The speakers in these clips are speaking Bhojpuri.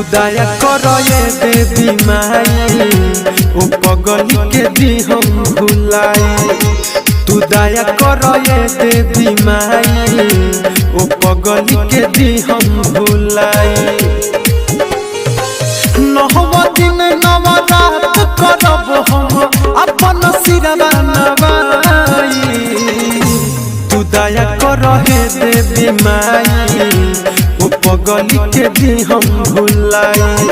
तू दया करो ये देवी माई ओ पगली के दी हम भुलाई। तू दया करो ये देवी माई ओ पगली के दी हम भुलाई। नहवा दिन नवरात करब हम अपन सिरवा नवाई। तू दया करो हे देवी माई ओ पगली के दी हम भुलाई।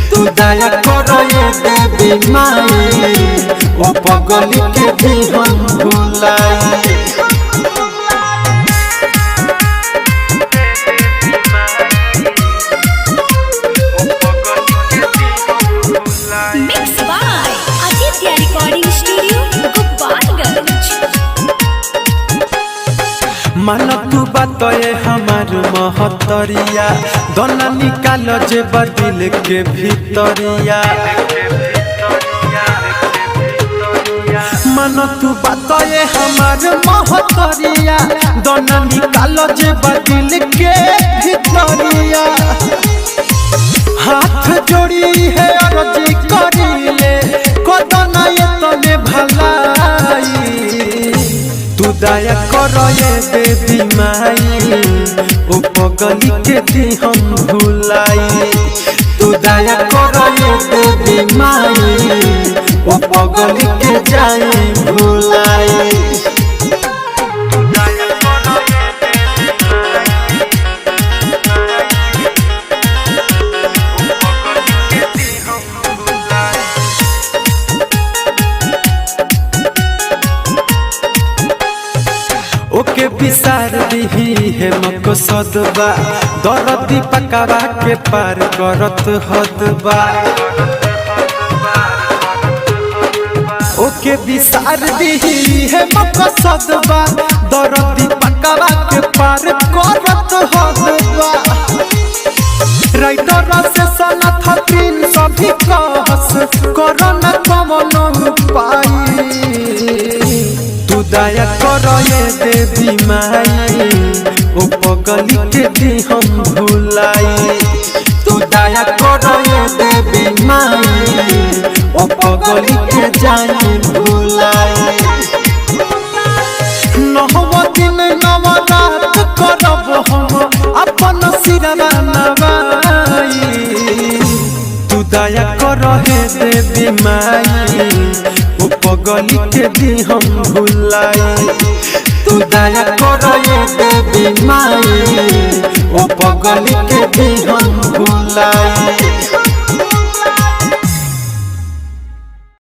तू दया करो ये देवी माई ओ पगली के दी हम भुलाई। Mixed by Aditya Recording Studio, Gopalganj। मन तू बातए हमार महतरिया दोना निकाल जे बदिल के भीतरिया। मन तू बातए हमार महतरिया दोना निकाल जे बदिल के भीतरिया। हाथ जोड़ी है अर्जी करिले कोदना ये तने भलाई। तू दया करो ये देवी माई ओ पगली के दी हम भुलाई। तू दया करो ये देवी माई ओ पगली के जाए भुलाई। ओके विसार दिही है मकसदबा दरदी पकावा के पार करत हदबा। ओके विसार दिही है मकसदबा दरदी पकावा के पार करत हदबा। राइटर से सनथ तीन सभी कहस करना कमन उपाय। तू दया करो ये देवी माई ओ पगली के दी हम भुलाई। तू दया करो ये देवी माई ओ पगली के जाए भुलाई। नहवा दिन नवरात करब हम अपन सिरवा नवाई। तू दया करो हे देवी माई ओ पगली के दी हम भुलाई। तू दया करो ये देवी माई ओ पगली के दी हम भुलाई।